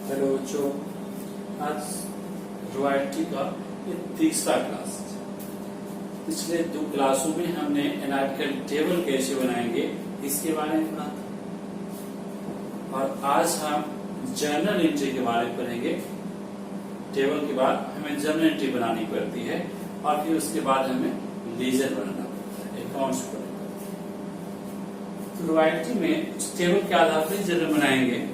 Hello बच्चों, आज royalty का ये तीसरा क्लास। पिछले 2 क्लासों में हमने एनालिटिकल टेबल कैसे बनाएंगे इसके बारे में पढ़ा था, और आज हम जर्नल एंट्री के बारे में पढ़ेंगे। टेबल के बाद हमें जर्नल एंट्री बनानी पड़ती है और फिर उसके बाद हमें लेजर बनाना पड़ता है, अकाउंट्स पड़ेगा। तो रॉयल्टी में उस टेबल के आधार पर जर्नल बनाएंगे।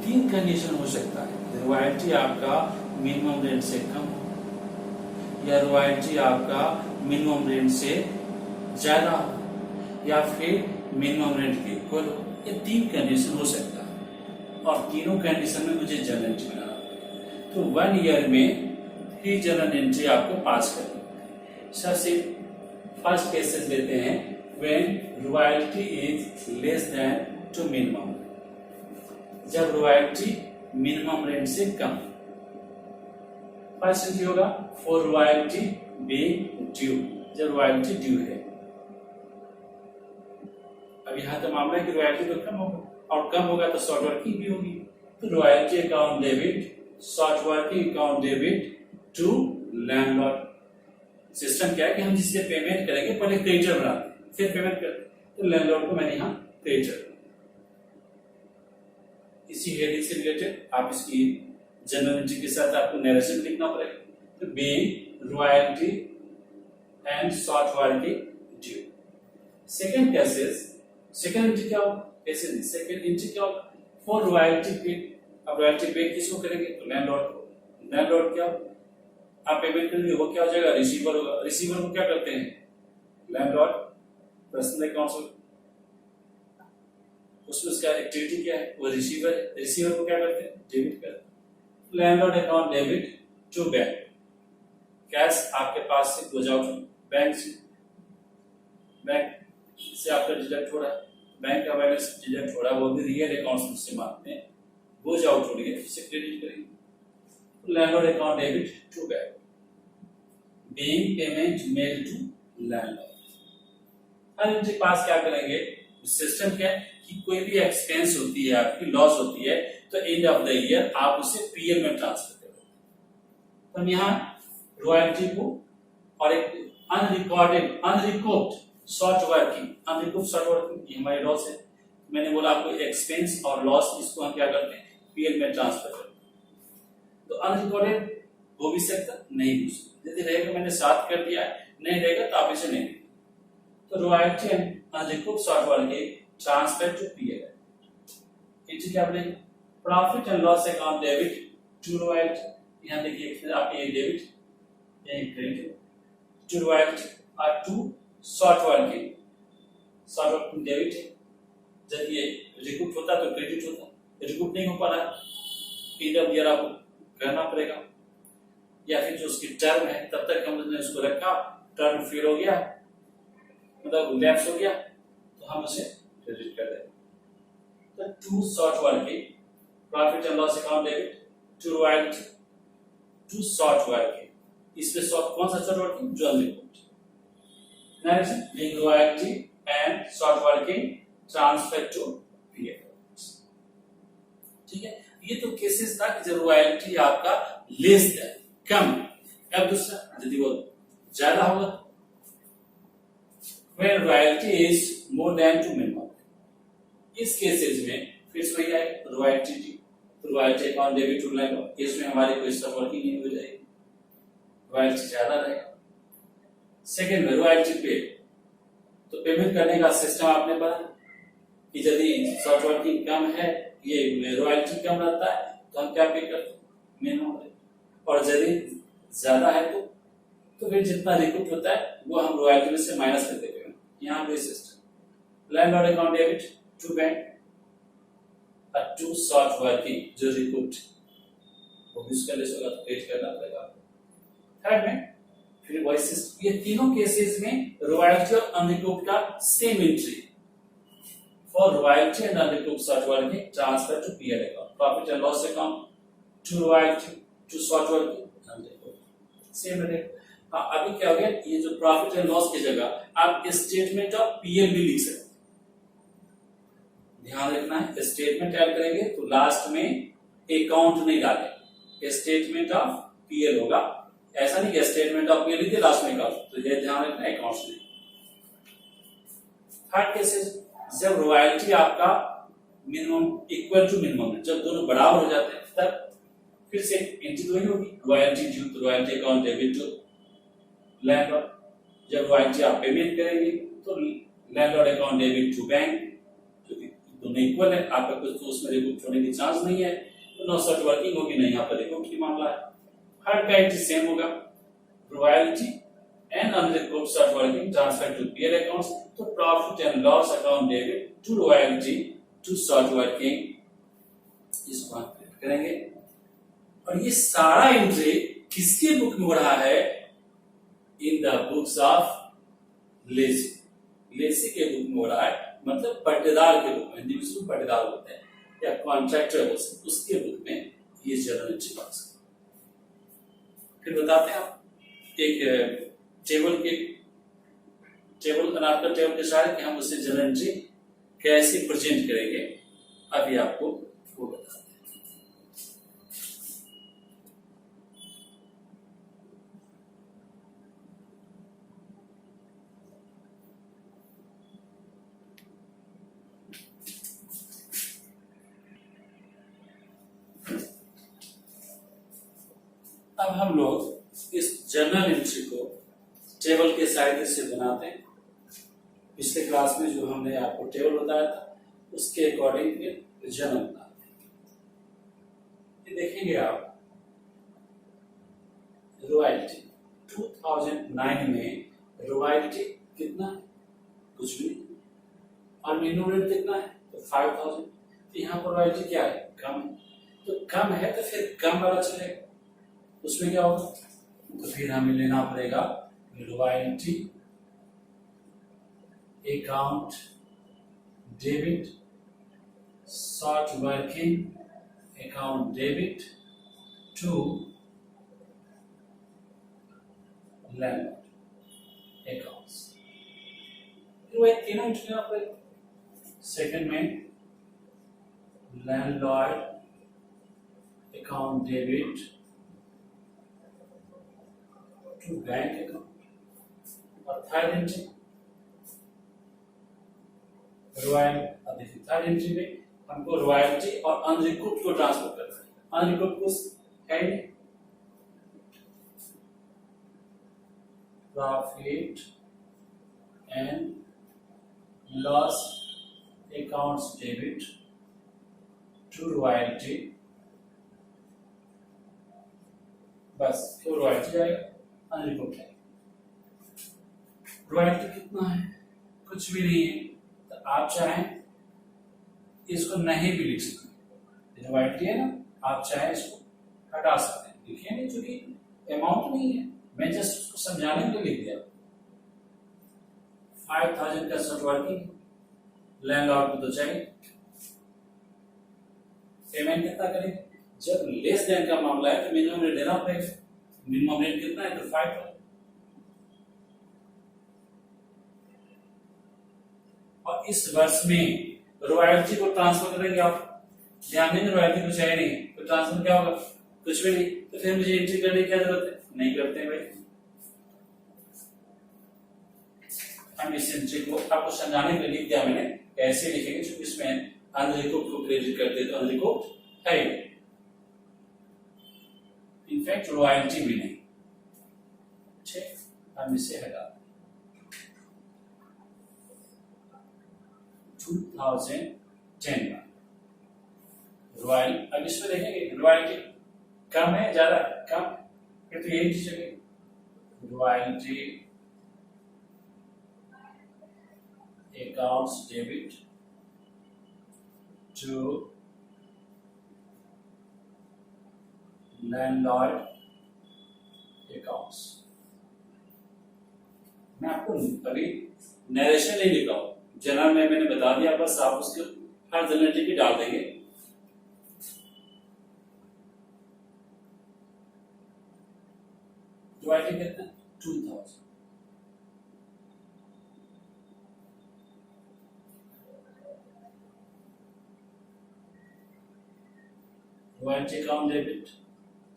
3 कंडीशन हो सकता है। रॉयल्टी आपका मिनिमम रेंट से कम हो, या रॉयल्टी आपका मिनिमम रेंट से ज्यादा हो, या फिर मिनिमम रेंट के इक्वल हो। ये 3 कंडीशन हो सकता है और तीनों कंडीशन में मुझे जर्नल एंट्री बनाना पड़ेगा। तो 1 ईयर में 3 जर्नल एंट्री आपको पास करनी पड़ेगी। सबसे फर्स्ट केसेस लेते हैं, when royalty is less than to minimum. जब रॉयल्टी मिनिमम रेंट से कम। फर्स्ट एंट्री होगा फॉर रॉयल्टी बीइंग ड्यू, जब रॉयल्टी ड्यू है। अब यहाँ तो मामला है कि रॉयल्टी तो कम होगा और कम होगा तो शॉर्ट वर्किंग भी होगी। तो royalty account debit, short working account debit to landlord. System क्या है कि हम जिससे पेमेंट करेंगे पहले क्रेडिटर बनाते हैं, फिर पेमेंट करते हैं। तो लैंडलॉर्ड को मैंने यहाँ क्रेडिटर। इसी हेडिंग से रिलेटेड आप इसकी जर्नल एंट्री के साथ आपको नरेशन लिखना पड़ेगा। तो being royalty and short working due. Second cases, second entry क्या होगा? ऐसे नहीं, सेकंड एंट्री क्या होगा? For royalty paid. अब रॉयल्टी पेड किसको करेंगे? तो लैंडलॉर्ड को। लैंडलॉर्ड क्या, आप पेमेंट करेंगे वो क्या हो जाएगा? रिसीवर होगा। रिसीवर को क्या करते हैं? लैंडलॉर्ड पर्सनल अकाउंट, उसमें उसका एक्टिविटी क्या है? वो रिसीवर है। रिसीवर को क्या करते हैं? डेबिट करते हैं। Landlord account debit to bank. Cash आपके पास से गोज आउट बैंक से, बैंक से आपका डिडक्ट हो रहा है, बैंक का बैलेंस डिडक्ट हो रहा है, वो भी रियल अकाउंट से मानते हैं, गोज आउट हो रही है, उससे क्रेडिट करेंगे। Landlord account debit to bank, being payment made to landlord. हर एंट्री पास क्या करेंगे? सिस्टम क्या है कि कोई भी एक्सपेंस होती है, आपकी लॉस होती है, तो एंड ऑफ द ईयर आप उसे पीएल में ट्रांसफर करेंगे। हम यहाँ रॉयल्टी को और एक अनरिकॉर्ड शॉर्ट वर्किंग ये हमारे लॉस है। मैंने बोला आपको एक्सपेंस और लॉस, इसको हम क्या करते हैं? पीएल में ट्रांसफर करते हैं। तो अनरिकॉर्डेड हो भी सकता, नहीं भी सकता। यदि रहेगा मैंने साथ कर दिया, नहीं रहेगा तो आप इसे नहीं। तो royalty and unrecord short working transfer to PL. Entry क्या बनेगी? Profit and loss account debit to royalty. यहाँ देखिए फिर आपके ये डेबिट, ये क्रेडिट टू रॉयल्टी और टू शॉर्ट वर्किंग डेबिट है। जब ये रिकूप होता तो क्रेडिट होता, रिकूप नहीं हो पा रहा एंड ऑफ ईयर आपको करना पड़ेगा, या फिर जो उसकी टर्म है तब तक हमने उसको रखा, टर्म फेल हो गया, मतलब लैप्स हो गया, तो हम उसे क्रेडिट कर देंगे। तो to short working, profit and loss account debit to royalty to short working. इसमें शॉर्ट कौन सा शॉर्ट वर्किंग? जो unrecord. Next, being royalty and short working transfer to PL. ठीक है, ये तो केसेस था कि जब रॉयल्टी आपका लेस देन, कम। अब दूसरा, यदि वो ज्यादा होगा, when royalty is more than to minimum। इस केसेस में फिर से वही आए royalty account debit to landlord. इसमें हमारी कोई सब वर्किंग नहीं हो जाएगी, रॉयल्टी ज्यादा रहेगा। सेकंड में रॉयल्टी पेड, तो पेमेंट करने का सिस्टम आपने पढ़ा कि यदि शॉर्ट वर्किंग कम है, ये रॉयल्टी कम रहता है, तो हम क्या पे करते हैं? Minimum rate. और यदि ज्यादा है तो फिर जितना रिकूप होता है वो हम रॉयल्टी में से माइनस कर देंगे। यहाँ पे system landlord account debit to bank और टू शॉर्ट वर्किंग जो रिकूप्ड, वो भी उसका लेस होगा तो पेड करना पड़ेगा। थर्ड में फिर वही सिस्टम। ये तीनों केसेस में रॉयल्टी और अनरिकूप्ड का same entry. For royalty and unrecouped short working transfer to PL account, profit and loss account to royalty to short working unrecouped, same रहेगा। अभी क्या हो गया, ये जो प्रॉफिट एंड लॉस की जगह आप स्टेटमेंट ऑफ पीएल भी लिख सकते हैं। ध्यान रखना है, स्टेटमेंट ऐड करेंगे तो लास्ट में अकाउंट नहीं डालें, स्टेटमेंट ऑफ पीएल होगा। ऐसा नहीं कि स्टेटमेंट ऑफ पीएल लिखे लास्ट में अकाउंट, तो ये ध्यान रखना है अकाउंट्स में। थर्ड केसेस, जब रॉयल्टी आपका मिनिमम इक्वल टू मिनिमम है, जब दोनों बराबर हो जाते हैं तब फिर से एंट्री वही होगी, royalty due to royalty account debit to landlord. जब रॉयल्टी आप पेमेंट करेंगे तो landlord account debit to bank, जो कि दोनों इक्वल है, आपका कुछ तो उसमें रिकॉर्ड होने की चांस नहीं है, तो नो सच वर्किंग होगी, नहीं यहाँ पर रिकॉर्ड की मामला है। हर का एंट्री सेम होगा, royalty and unrecorded such working transfer to PL accounts, तो profit and loss account debit to royalty to such working, इसको आप करेंगे। और ये सारा एंट्री किसके बुक में हो रहा है? In the books of lessee, lessee के बुक में हो रहा है, मतलब पट्टेदार के बुक में, हिंदी में उसको पट्टेदार बोलते हैं या कॉन्ट्रैक्टर हो सकते, उसके बुक में ये जर्नल एंट्री बन सकती है। फिर बताते हैं आप एक टेबल बनाकर टेबल के सारे कि हम उससे जर्नल एंट्री कैसे प्रेजेंट करेंगे, अभी आपको वो बताते हैं। अब हम लोग इस जर्नल एंट्री को टेबल के सहायता से बनाते हैं। पिछले क्लास में जो हमने आपको टेबल बताया था उसके अकॉर्डिंग जर्नल बनाते हैं। ये देखेंगे आप, रॉयल्टी 2009 में रॉयल्टी कितना है? कुछ भी नहीं। और मिनिमम रेट कितना है? तो 5000। तो यहाँ पर रॉयल्टी क्या है? कम है। तो कम है तो फिर कम वाला चलेगा, उसमें क्या होगा? तो फिर हमें लेना पड़ेगा royalty account debit short working account debit to landlord accounts, फिर वही तीनों लेना पड़ेगा। सेकंड में landlord account debit to bank account, और थर्ड एंट्री थर्ड एंट्री में हमको रॉयल्टी और अनरिकॉर्ड को ट्रांसफर करना है। अनरिकॉर्ड को है profit and loss accounts debit to royalty, बस क्यों रॉयल्टी आएगा, अनरिकॉर्ड है। रॉयल्टी कितना है? कुछ भी नहीं है, तो आप चाहें इसको नहीं भी लिख सकते, रॉयल्टी है ना, आप चाहें इसको हटा सकते हैं, लिखिए नहीं, चूंकि अमाउंट नहीं है, मैं जस्ट उसको समझाने के लिए लिख दिया। 5000 का शॉर्ट वर्किंग, लैंडलॉर्ड को तो चाहिए। पेमेंट कितना करें? जब लेस देन का मामला है तो मिनिमम रेट देना पड़ेगा। मिनिमम रेट कितना है? तो 5,000। और इस वर्ष में रॉयल्टी को ट्रांसफर करेंगे आप, ध्यान देंगे रॉयल्टी को चाहिए नहीं, तो ट्रांसफर क्या होगा? कुछ भी नहीं, तो फिर मुझे एंट्री करने की क्या जरूरत है? नहीं करते हैं भाई। हम इस एंट्री को आपको समझाने के लिए लिख दिया मैंने, कैसे लिखेंगे, क्योंकि इसमें अनरिकॉर्ड को क्रेडिट करते तो अनरिकॉर्ड है, इनफैक्ट रॉयल्टी भी नहीं। ठीक, हम इसे हटा 2010 में रॉयल, अब इसमें देखेंगे रॉयल्टी कम है ज्यादा? कम, फिर तो यही चीज है, royalty accounts debit to landlord accounts. मैं आपको अभी नरेशन नहीं लिखा हूं, जनरल में मैंने बता दिया, बस आप उसके हर जनरल की डाल देंगे। रॉयल्टी कितना? 2000। Royalty account debit,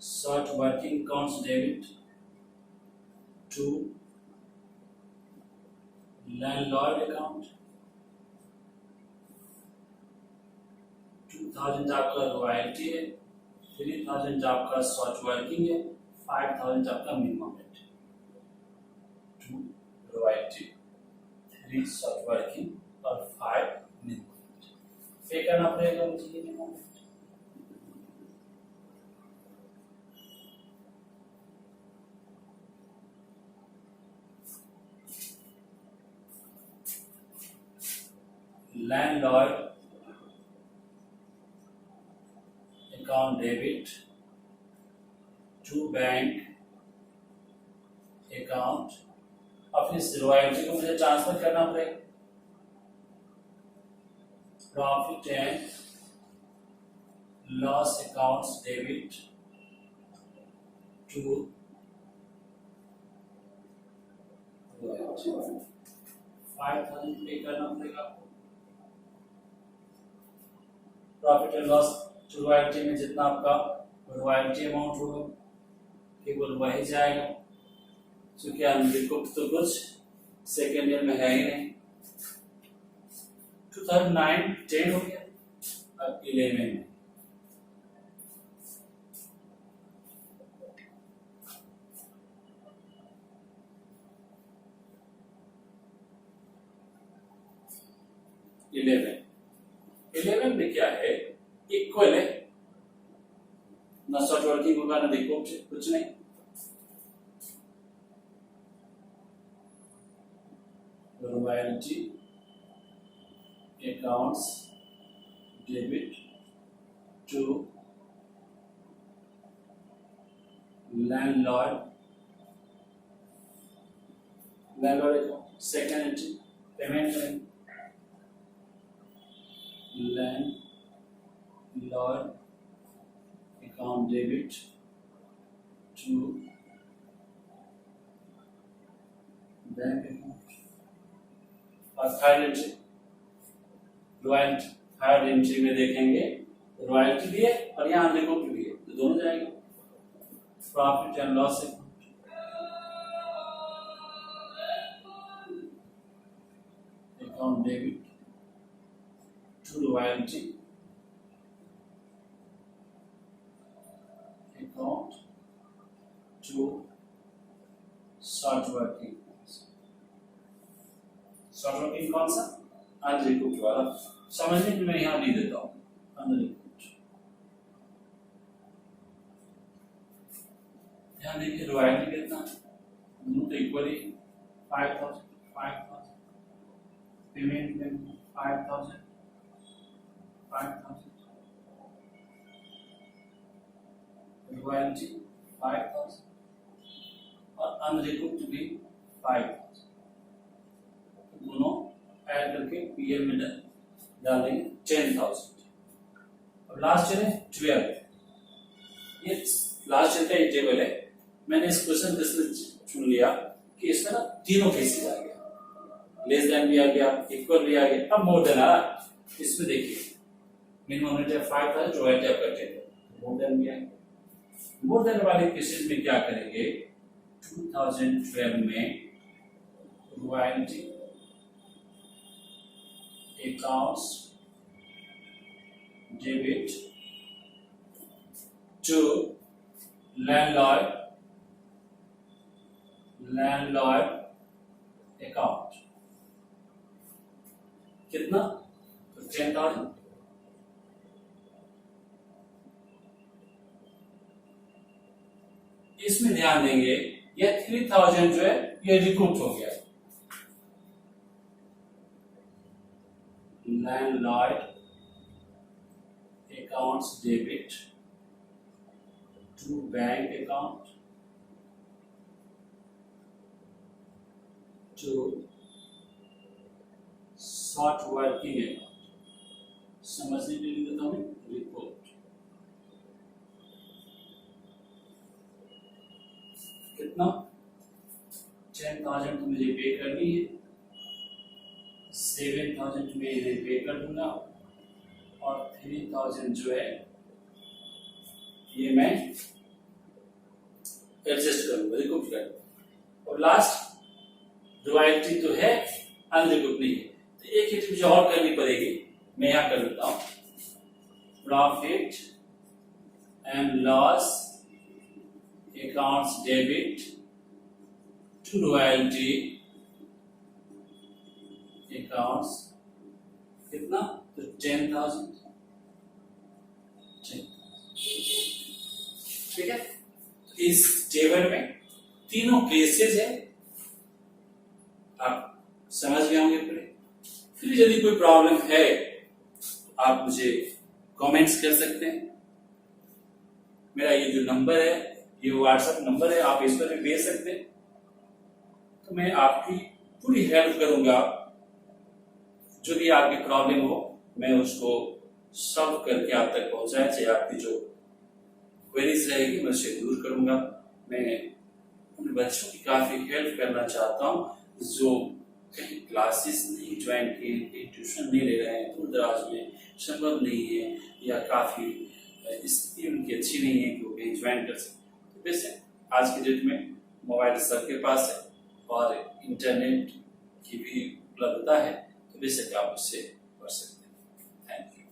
short working accounts debit to landlord account. 2000 आपका रॉयल्टी है, 3000 आपका शॉर्ट वर्किंग है, 5000 आपका minimum rent. 2 royalty, 3 short working और 5 मिनिमम रेंट। पे करना पड़ेगा मुझे ये minimum rent. Landlord account debit to bank account. अब इस रॉयल्टी को मुझे ट्रांसफर करना पड़ेगा। Profit and loss accounts debit to royalty. 5000 pay करना पड़ेगा। Profit and loss to royalty में जितना आपका रॉयल्टी अमाउंट होगा केवल वही जाएगा, क्योंकि अनरिकॉर्ड तो कुछ सेकेंड ईयर में है ही नहीं। 2009 10 हो गया, अब 11 में 11 में क्या है, इक्वल है, ना शॉर्ट वर्किंग होगा ना रिकॉर्ड, कुछ नहीं। Royalty accounts debit to landlord account. Second entry payment करेंगे, landlord account debit to bank account. और third entry royalty. Third entry में देखेंगे रॉयल्टी भी है और यहाँ अनरिकॉर्ड भी है, तो दोनों जाएंगे। Profit and loss account debit to royalty account to short working. Short working कौन सा? अनरिकॉर्ड वाला। समझने के लिए मैं यहां लिख देता हूं अनरिकॉर्ड। ध्यान देखिए रॉयल्टी कितना, दोनों तो इक्वल ही 5000 पेमेंट में 5000 रॉयल्टी 5000 और अनरिकॉर्ड भी 5000, दोनों ऐड करके पीएम में डाल देंगे 10,000। अब लास्ट है 12। ये लास्ट ईयर का एक टेबल है, मैंने इस क्वेश्चन इसलिए चुन लिया कि इसमें ना तीनों केसेस आ गया, लेस देन भी आ गया, इक्वल भी आ गया, अब मोर देन आ रहा। इसमें देखिए मिनिमम रेट है 5000, रॉयल्टी आपका 10, मोर देन भी आ गया। मोर देन वाले केसेस में क्या करेंगे, 2012 में royalty accounts debit to landlord account। कितना? 10,000। इसमें ध्यान देंगे ये 3,000 जो है ये रिकूप हो गया। Landlord accounts debit to bank account to short working account। समझने के लिए देता हूं रिपोर्ट। कितना? 10,000 तो मुझे पे करनी है, 7,000 में इन्हें पे कर दूंगा और 3,000 जो है ये मैं एडजस्ट करूंगा, रिकॉर्ड करूंगा। और लास्ट रॉयल्टी तो है, अनरिकॉर्ड नहीं है, तो एक ही मुझे और करनी पड़ेगी। मैं यहां कर लेता हूं, profit and loss accounts debit to royalty accounts, कितना, तो 10,000। ठीक है, तो इस टेबल में तीनों केसेस है, आप समझ गए होंगे पूरे। फिर यदि कोई प्रॉब्लम है आप मुझे कमेंट्स कर सकते हैं। मेरा ये जो नंबर है, ये व्हाट्सएप नंबर है, आप इस पर भी भेज सकते हैं, तो मैं आपकी पूरी हेल्प करूंगा। जो भी आपकी प्रॉब्लम हो मैं उसको सॉल्व करके आप तक पहुंचाए, चाहे आपकी जो क्वेरीज रहेगी मैं उससे दूर करूंगा। मैं उन बच्चों की काफी हेल्प करना चाहता हूं जो कहीं क्लासेस नहीं ज्वाइन किए, कहीं ट्यूशन नहीं ले रहे हैं, दूर दराज में संभव नहीं है, या काफी स्थिति उनकी अच्छी नहीं है कि वो कहीं ज्वाइन कर सके। तो वैसे आज के डेट में मोबाइल सबके पास है और इंटरनेट की भी उपलब्धता है, तो बेशक आप उससे पढ़ सकते हैं। Thank you.